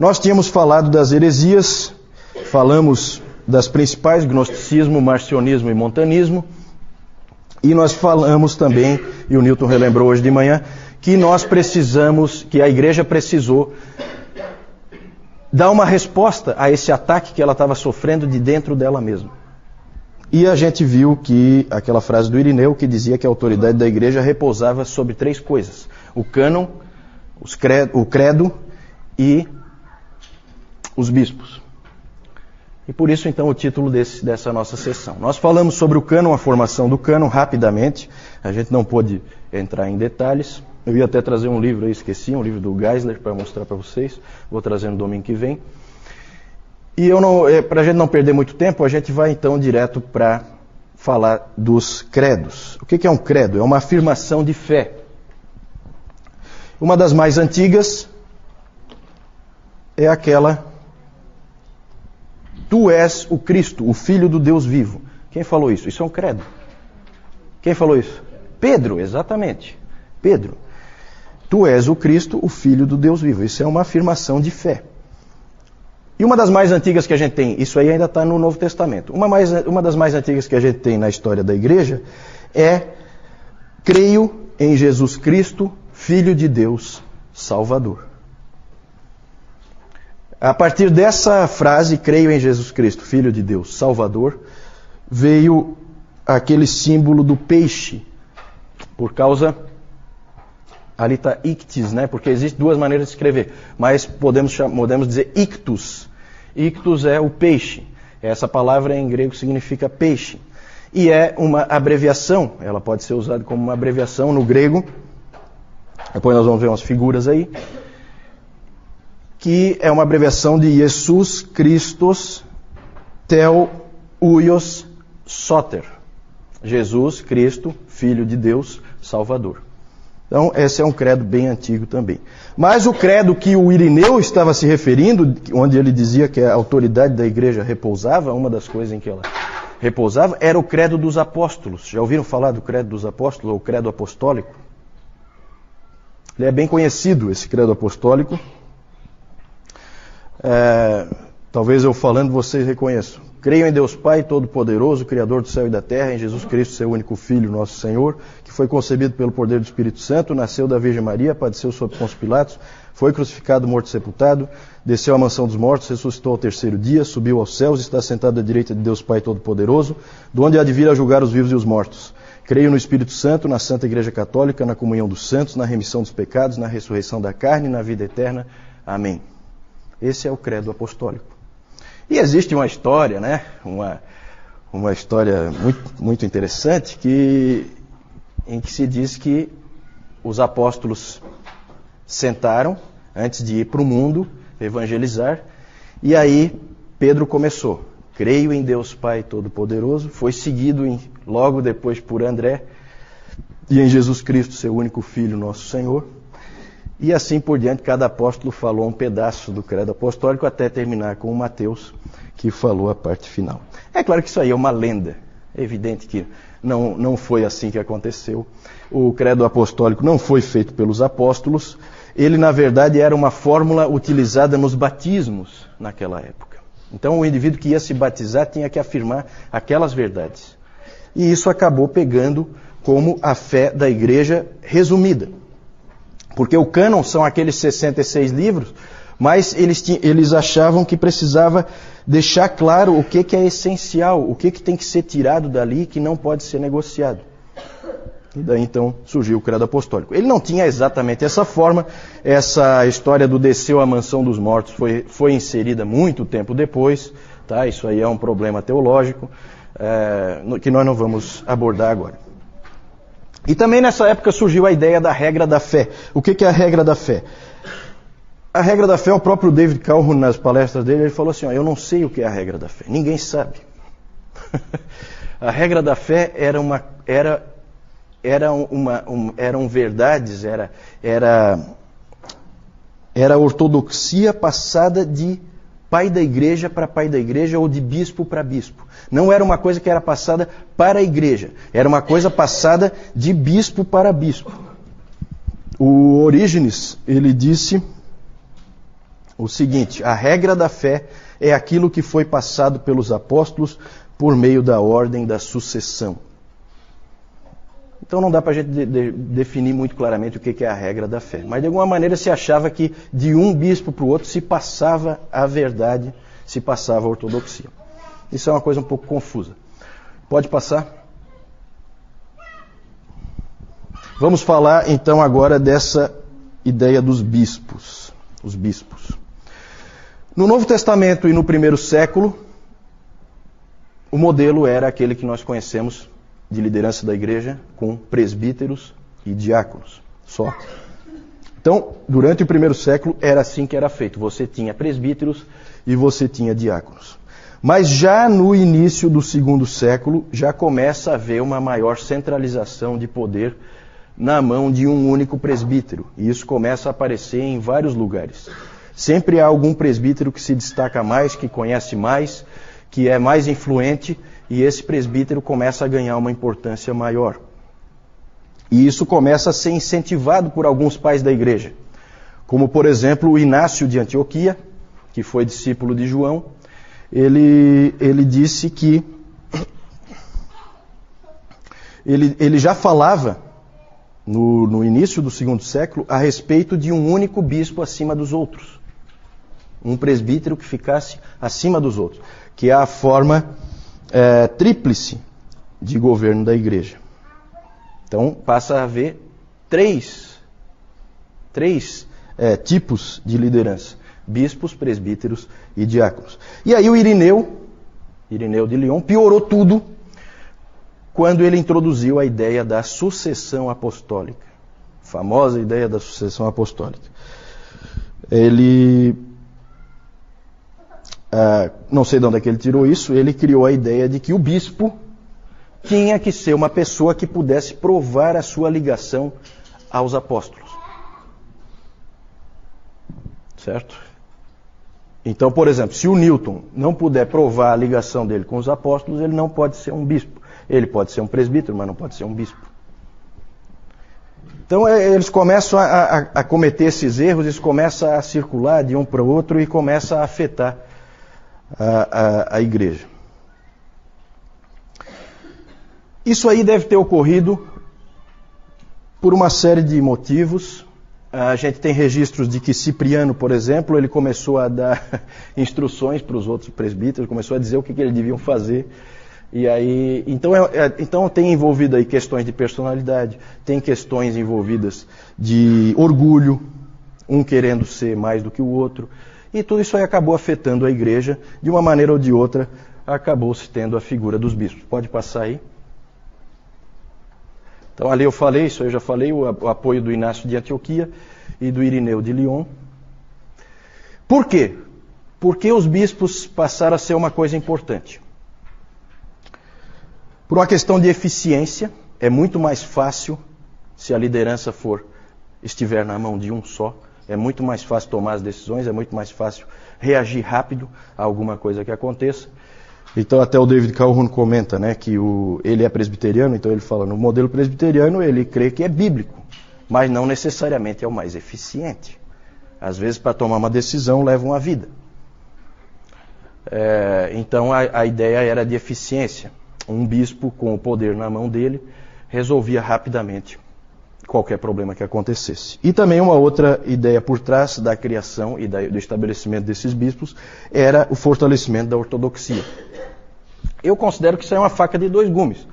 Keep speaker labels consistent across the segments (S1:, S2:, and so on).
S1: Nós tínhamos falado das heresias, falamos das principais, gnosticismo, marcionismo e montanismo, e nós falamos também, e o Newton relembrou hoje de manhã, que nós precisamos, que a igreja precisou dar uma resposta a esse ataque que ela estava sofrendo de dentro dela mesma. E a gente viu que aquela frase do Irineu que dizia que a autoridade da igreja repousava sobre 3 coisas: o cânon, o credo e os bispos. E por isso então o título dessa nossa sessão. Nós falamos sobre o cânon, a formação do cânon, rapidamente. A gente não pôde entrar em detalhes. Eu ia até trazer um livro aí, esqueci, um livro do Geisler para mostrar para vocês. Vou trazer no domingo que vem. E para a gente não perder muito tempo, a gente vai então direto para falar dos credos. O que é um credo? É uma afirmação de fé. Uma das mais antigas é aquela: Tu és o Cristo, o Filho do Deus vivo. Quem falou isso? Isso é um credo. Quem falou isso? Pedro, exatamente. Pedro. Tu és o Cristo, o Filho do Deus vivo. Isso é uma afirmação de fé. E uma das mais antigas que a gente tem, isso aí ainda está no Novo Testamento, uma das mais antigas que a gente tem na história da igreja é: creio em Jesus Cristo, Filho de Deus, Salvador. A partir dessa frase, creio em Jesus Cristo, Filho de Deus, Salvador, veio aquele símbolo do peixe, por causa... Ali está ictis, né? Porque existem 2 maneiras de escrever, mas podemos dizer ictus. Ictus é o peixe. Essa palavra em grego significa peixe. E é uma abreviação, ela pode ser usada como uma abreviação no grego. Depois nós vamos ver umas figuras aí. Que é uma abreviação de Jesus Christos Tel Huios Soter. Jesus Cristo, Filho de Deus, Salvador. Então, esse é um credo bem antigo também. Mas o credo que o Irineu estava se referindo, onde ele dizia que a autoridade da igreja repousava, uma das coisas em que ela repousava, era o credo dos apóstolos. Já ouviram falar do credo dos apóstolos, ou credo apostólico? Ele é bem conhecido, esse credo apostólico. Talvez eu falando vocês reconheçam. Creio em Deus Pai Todo-Poderoso, Criador do céu e da terra, em Jesus Cristo, seu único Filho, nosso Senhor, que foi concebido pelo poder do Espírito Santo, nasceu da Virgem Maria, padeceu sob Pôncio Pilatos, foi crucificado, morto e sepultado, desceu à mansão dos mortos, ressuscitou ao 3º dia, subiu aos céus, está sentado à direita de Deus Pai Todo-Poderoso, de onde há de vir a julgar os vivos e os mortos. Creio no Espírito Santo, na Santa Igreja Católica, na comunhão dos santos, na remissão dos pecados, na ressurreição da carne e na vida eterna. Amém. Esse é o credo apostólico. E existe uma história, né? Uma história muito interessante em que se diz que os apóstolos sentaram antes de ir para o mundo evangelizar, e aí Pedro começou. Creio em Deus Pai Todo-Poderoso, foi seguido logo depois por André, e em Jesus Cristo, seu único Filho, nosso Senhor. E assim por diante, cada apóstolo falou um pedaço do credo apostólico até terminar com o Mateus, que falou a parte final. É claro que isso aí é uma lenda. É evidente que não foi assim que aconteceu. O credo apostólico não foi feito pelos apóstolos. Ele, na verdade, era uma fórmula utilizada nos batismos naquela época. Então, o indivíduo que ia se batizar tinha que afirmar aquelas verdades. E isso acabou pegando como a fé da igreja resumida. Porque o cânon são aqueles 66 livros, mas eles achavam que precisava deixar claro o que é essencial, o que tem que ser tirado dali, que não pode ser negociado. E daí então surgiu o credo apostólico. Ele não tinha exatamente essa forma, essa história do desceu à mansão dos mortos foi inserida muito tempo depois, tá? Isso aí é um problema teológico, que nós não vamos abordar agora. E também nessa época surgiu a ideia da regra da fé. O que é a regra da fé? A regra da fé, o próprio David Calhoun, nas palestras dele, ele falou assim, eu não sei o que é a regra da fé, ninguém sabe. A regra da fé eram verdades, era ortodoxia passada de pai da igreja para pai da igreja ou de bispo para bispo. Não era uma coisa que era passada para a igreja, era uma coisa passada de bispo para bispo. O Orígenes, ele disse, o seguinte: a regra da fé é aquilo que foi passado pelos apóstolos por meio da ordem da sucessão. Então não dá para a gente definir muito claramente o que é a regra da fé. Mas de alguma maneira se achava que de um bispo para o outro se passava a verdade, se passava a ortodoxia. Isso é uma coisa um pouco confusa. Pode passar? Vamos falar então agora dessa ideia dos bispos. Os bispos. No Novo Testamento e no primeiro século, o modelo era aquele que nós conhecemos de liderança da igreja, com presbíteros e diáconos, só. Então, durante o primeiro século, era assim que era feito. Você tinha presbíteros e você tinha diáconos. Mas já no início do segundo século, já começa a haver uma maior centralização de poder na mão de um único presbítero. E isso começa a aparecer em vários lugares. Sempre há algum presbítero que se destaca mais, que conhece mais, que é mais influente, e esse presbítero começa a ganhar uma importância maior. E isso começa a ser incentivado por alguns pais da igreja, como por exemplo o Inácio de Antioquia, que foi discípulo de João. Ele disse que ele já falava no início do segundo século a respeito de um único bispo acima dos outros. Um presbítero que ficasse acima dos outros, que é a forma tríplice de governo da igreja. Então passa a haver três tipos de liderança: bispos, presbíteros e diáconos. E aí o Irineu de Lyon, piorou tudo quando ele introduziu a ideia da sucessão apostólica. A famosa ideia da sucessão apostólica. Ele... não sei de onde é que ele tirou isso, ele criou a ideia de que o bispo tinha que ser uma pessoa que pudesse provar a sua ligação aos apóstolos. Certo? Então, por exemplo, se o Newton não puder provar a ligação dele com os apóstolos, ele não pode ser um bispo. Ele pode ser um presbítero, mas não pode ser um bispo. Então eles começam a cometer esses erros, isso começa a circular de um para o outro e começa a afetar a igreja. Isso aí deve ter ocorrido por uma série de motivos. A gente tem registros de que Cipriano, por exemplo, ele começou a dar instruções para os outros presbíteros, começou a dizer o que eles deviam fazer. E aí, então tem envolvido aí questões de personalidade, tem questões envolvidas de orgulho, um querendo ser mais do que o outro. E tudo isso aí acabou afetando a igreja, de uma maneira ou de outra, acabou-se tendo a figura dos bispos. Pode passar aí. Então ali eu falei, isso aí eu já falei, o apoio do Inácio de Antioquia e do Irineu de Lyon. Por quê? Porque os bispos passaram a ser uma coisa importante. Por uma questão de eficiência, é muito mais fácil, se a liderança estiver na mão de um só, é muito mais fácil tomar as decisões, é muito mais fácil reagir rápido a alguma coisa que aconteça. Então até o David Calhoun comenta, né, que ele é presbiteriano, então ele fala, no modelo presbiteriano ele crê que é bíblico, mas não necessariamente é o mais eficiente. Às vezes para tomar uma decisão leva uma vida. Então a ideia era de eficiência. Um bispo com o poder na mão dele resolvia rapidamente qualquer problema que acontecesse. E também uma outra ideia por trás da criação e do estabelecimento desses bispos era o fortalecimento da ortodoxia. Eu considero que isso é uma faca de dois gumes.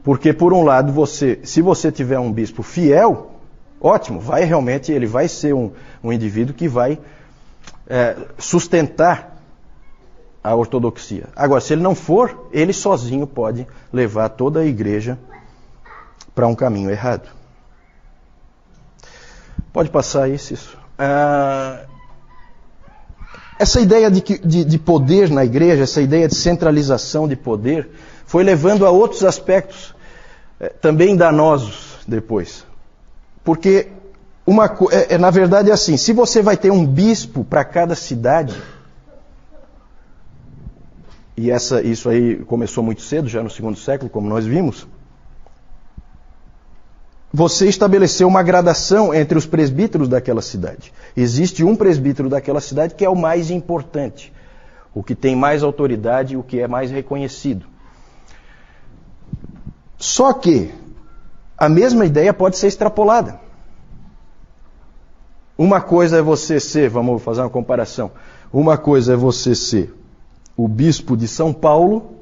S1: Porque, por um lado, se você tiver um bispo fiel, ótimo, ele vai ser um indivíduo que vai sustentar a ortodoxia. Agora, se ele não for, ele sozinho pode levar toda a igreja para um caminho errado. Pode passar isso. Essa ideia de poder na igreja, essa ideia de centralização de poder, foi levando a outros aspectos também danosos depois. Porque, na verdade é assim, se você vai ter um bispo para cada cidade, e isso aí começou muito cedo, já no segundo século, como nós vimos, você estabeleceu uma gradação entre os presbíteros daquela cidade. Existe um presbítero daquela cidade que é o mais importante, o que tem mais autoridade, o que é mais reconhecido. Só que a mesma ideia pode ser extrapolada. Uma coisa é você ser, vamos fazer uma comparação, uma coisa é você ser o bispo de São Paulo,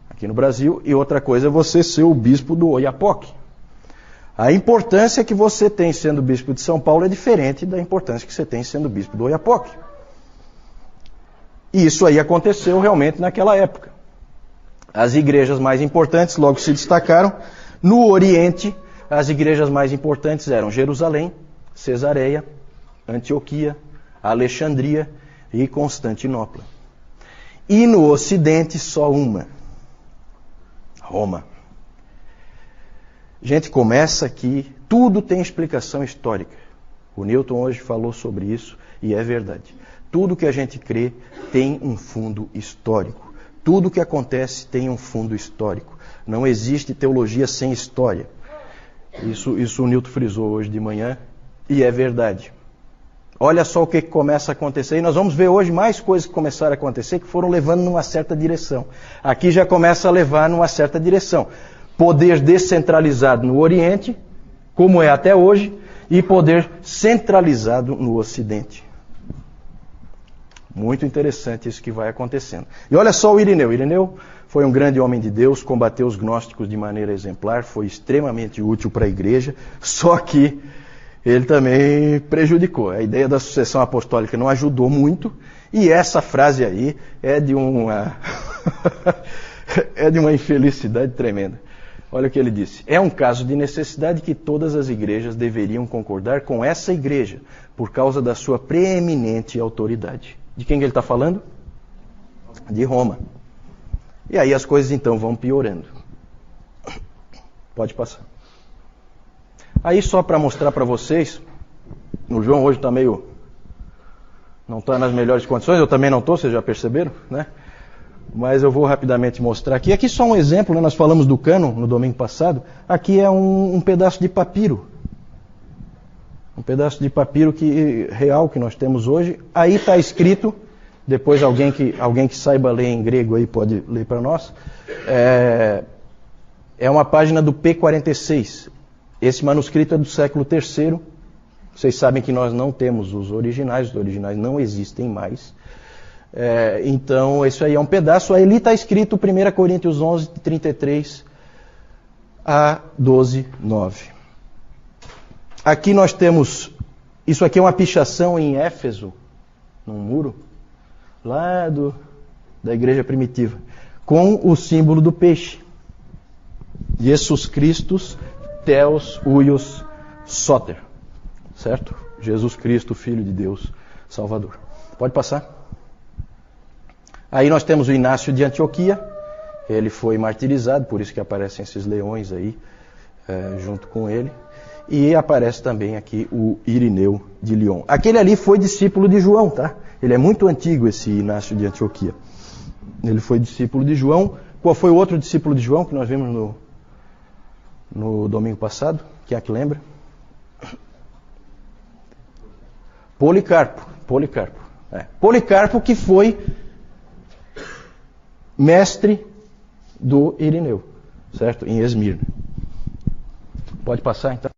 S1: aqui no Brasil, e outra coisa é você ser o bispo do Oiapoque. A importância que você tem sendo bispo de São Paulo é diferente da importância que você tem sendo bispo do Oiapoque. E isso aí aconteceu realmente naquela época. As igrejas mais importantes logo se destacaram. No Oriente, as igrejas mais importantes eram Jerusalém, Cesareia, Antioquia, Alexandria e Constantinopla. E no Ocidente, só uma: Roma. Gente, começa aqui, tudo tem explicação histórica. O Newton hoje falou sobre isso e é verdade. Tudo que a gente crê tem um fundo histórico. Tudo que acontece tem um fundo histórico. Não existe teologia sem história. Isso o Newton frisou hoje de manhã e é verdade. Olha só o que começa a acontecer. E nós vamos ver hoje mais coisas que começaram a acontecer que foram levando numa certa direção. Aqui já começa a levar numa certa direção. Poder descentralizado no Oriente, como é até hoje, e poder centralizado no Ocidente. Muito interessante isso que vai acontecendo. E olha só o Irineu. Irineu foi um grande homem de Deus, combateu os gnósticos de maneira exemplar, foi extremamente útil para a igreja, só que ele também prejudicou. A ideia da sucessão apostólica não ajudou muito, e essa frase aí é de uma infelicidade tremenda. Olha o que ele disse: é um caso de necessidade que todas as igrejas deveriam concordar com essa igreja, por causa da sua preeminente autoridade. De quem que ele está falando? De Roma. E aí as coisas então vão piorando. Pode passar. Aí só para mostrar para vocês, o João hoje está meio... não está nas melhores condições, eu também não estou, vocês já perceberam, né? Mas eu vou rapidamente mostrar aqui. Aqui só um exemplo, né? Nós falamos do cânon no domingo passado. Aqui é um pedaço de papiro. Um pedaço de papiro real que nós temos hoje. Aí está escrito, depois alguém que saiba ler em grego aí pode ler para nós. É uma página do P46. Esse manuscrito é do século III. Vocês sabem que nós não temos os originais não existem mais. Então, isso aí é um pedaço. Aí ali está escrito 1 Coríntios 11, 33 a 12, 9. Aqui nós temos, isso aqui é uma pichação em Éfeso, num muro, lá da igreja primitiva, com o símbolo do peixe. Jesus Christus, Theos, Huios, Soter. Certo? Jesus Cristo, Filho de Deus, Salvador. Pode passar. Aí nós temos o Inácio de Antioquia. Ele foi martirizado, por isso que aparecem esses leões aí, junto com ele. E aparece também aqui o Irineu de Lyon. Aquele ali foi discípulo de João, tá? Ele é muito antigo, esse Inácio de Antioquia. Ele foi discípulo de João. Qual foi o outro discípulo de João que nós vimos no domingo passado? Quem é que lembra? Policarpo. Policarpo que foi mestre do Irineu, certo? Em Esmirna. Pode passar então.